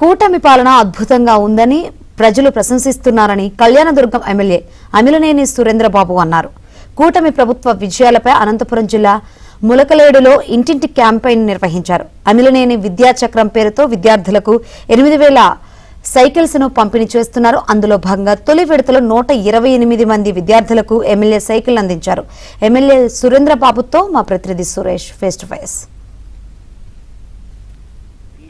కూటమి పాలన అద్భుతంగా ఉందని ప్రజలు ప్రశంసిస్తున్నారని కళ్యాణదుర్గం ఎమ్మెల్యే అమిలినేని సురేంద్రబాబు అన్నారు. కూటమి ప్రభుత్వ విజయాలపై అనంతపురం జిల్లా ములకలేడులో ఇంటింటి క్యాంపెయిన్ నిర్వహించారు. అమిలినేని విద్యాచక్రం పేరుతో విద్యార్థులకు 8,000 సైకిల్స్ ను పంపిణీ చేస్తున్నారు. అందులో భాగంగా తొలి విడతలో 128 మంది విద్యార్థులకు ఎమ్మెల్యే సైకిల్ అందించారు. ఎమ్మెల్యే సురేంద్రబాబుతో మా ప్రతినిధి సురేష్ ఫేస్ టు ఫేస్.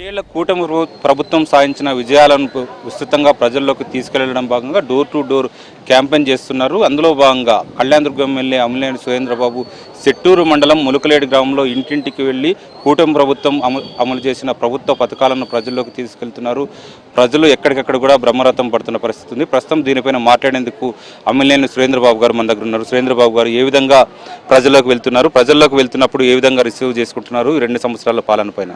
రెండేళ్ల కూటమి ప్రభుత్వం సాధించిన విజయాలను విస్తృతంగా ప్రజల్లోకి తీసుకెళ్లడం భాగంగా డోర్ టు డోర్ క్యాంపెయిన్ చేస్తున్నారు. అందులో భాగంగా కళ్యాణదుర్గం ఎమ్మెల్యే అమిలినేని సురేంద్రబాబు సెట్టూరు మండలం ములకలేడు గ్రామంలో ఇంటింటికి వెళ్లి కూటమి ప్రభుత్వం అమలు చేసిన ప్రభుత్వ పథకాలను ప్రజల్లోకి తీసుకెళ్తున్నారు. ప్రజలు ఎక్కడికక్కడ కూడా బ్రహ్మరథం పడుతున్న పరిస్థితి ఉంది. ప్రస్తుతం దీనిపైన మాట్లాడేందుకు అమిలినేని సురేంద్రబాబు గారు మన దగ్గర ఉన్నారు. సురేంద్రబాబు గారు ఏ విధంగా ప్రజల్లోకి వెళ్తున్నారు, ప్రజల్లోకి వెళ్తున్నప్పుడు ఏ విధంగా రిసీవ్ చేసుకుంటున్నారు ఈ 2 సంవత్సరాల పాలన పైన?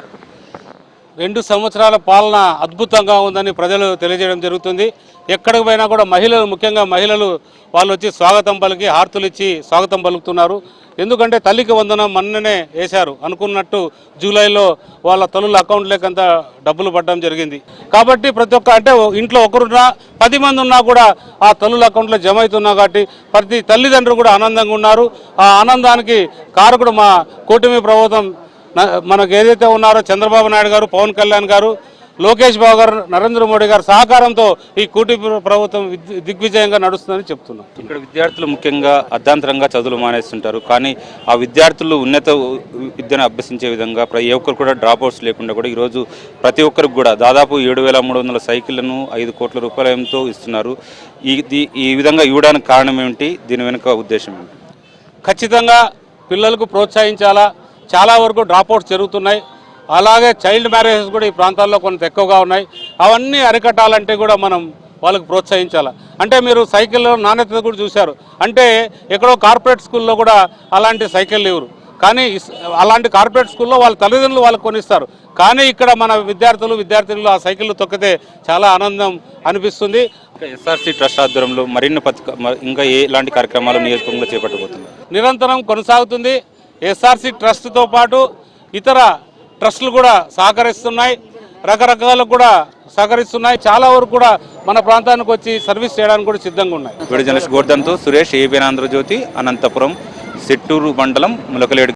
2 సంవత్సరాల పాలన అద్భుతంగా ఉందని ప్రజలు తెలియజేయడం జరుగుతుంది. ఎక్కడికి పోయినా కూడా మహిళలు, ముఖ్యంగా మహిళలు వాళ్ళు వచ్చి స్వాగతం పలికి హారతులు ఇచ్చి స్వాగతం పలుకుతున్నారు. ఎందుకంటే తల్లికి వందనం మొన్ననే వేశారు అనుకున్నట్టు జూలైలో వాళ్ళ తల్లుల అకౌంట్లకంత డబ్బులు పడడం జరిగింది. కాబట్టి ప్రతి ఒక్క అంటే ఇంట్లో ఒకరున్నా 10 మంది ఉన్నా కూడా ఆ తల్లుల అకౌంట్లో జమ అవుతున్నా కాబట్టి ప్రతి తల్లిదండ్రులు కూడా ఆనందంగా ఉన్నారు. ఆ ఆనందానికి కారకుడు మా కూటమి ప్రభుత్వం మనకు ఏదైతే ఉన్నారో చంద్రబాబు నాయుడు గారు, పవన్ కళ్యాణ్ గారు, లోకేష్ బాబు గారు, నరేంద్ర మోడీ గారు సహకారంతో ఈ కూటమి ప్రభుత్వం దిగ్విజయంగా నడుస్తుందని చెప్తున్నాం. ఇక్కడ విద్యార్థులు ముఖ్యంగా అర్ధాంతరంగా చదువులు మానేస్తుంటారు. కానీ ఆ విద్యార్థులు ఉన్నత విద్యను అభ్యసించే విధంగా ఏ ఒక్కరు కూడా డ్రాప్ అవుట్స్ లేకుండా కూడా ఈరోజు ప్రతి ఒక్కరికి కూడా దాదాపు 7,300 సైకిళ్లను 5 కోట్ల రూపాయలతో ఇస్తున్నారు. ఈ విధంగా ఇవ్వడానికి కారణం ఏమిటి? దీని వెనుక ఉద్దేశం ఏమిటి? ఖచ్చితంగా పిల్లలకు ప్రోత్సహించాలా. చాలా వరకు డ్రాప్అవుట్స్ జరుగుతున్నాయి. అలాగే చైల్డ్ మ్యారేజెస్ కూడా ఈ ప్రాంతాల్లో కొంత ఎక్కువగా ఉన్నాయి. అవన్నీ అరికట్టాలంటే కూడా మనం వాళ్ళకు ప్రోత్సహించాలి. అంటే మీరు సైకిల్ నాణ్యత కూడా చూశారు. అంటే ఎక్కడో కార్పొరేట్ స్కూల్లో కూడా అలాంటి సైకిల్ లేవు. కానీ అలాంటి కార్పొరేట్ స్కూల్లో వాళ్ళ తల్లిదండ్రులు వాళ్ళకు కొనిస్తారు. కానీ ఇక్కడ మన విద్యార్థులు ఆ సైకిళ్ళు తొక్కితే చాలా ఆనందం అనిపిస్తుంది. ఎస్ఆర్సీ ట్రస్ట్ ఆధ్వర్యంలో మరిన్ని ఇంకా ఎలాంటి కార్యక్రమాలు నియోజకవర్గంలో చేపట్టబోతుంది? నిరంతరం కొనసాగుతుంది. ఎస్ఆర్సీ ట్రస్ట్తో పాటు ఇతర ట్రస్టులు కూడా సహకరిస్తున్నాయి, రకరకాలకు కూడా సహకరిస్తున్నాయి. చాలా వరకు కూడా మన ప్రాంతానికి వచ్చి సర్వీస్ చేయడానికి కూడా సిద్ధంగా ఉన్నాయి. వీడియో జర్నలిస్ట్ గోర్ధన్తో సురేష్, ఏబీఎన్ ఆంధ్రజ్యోతి, అనంతపురం, సెట్టూరు మండలం, ములకలేడు.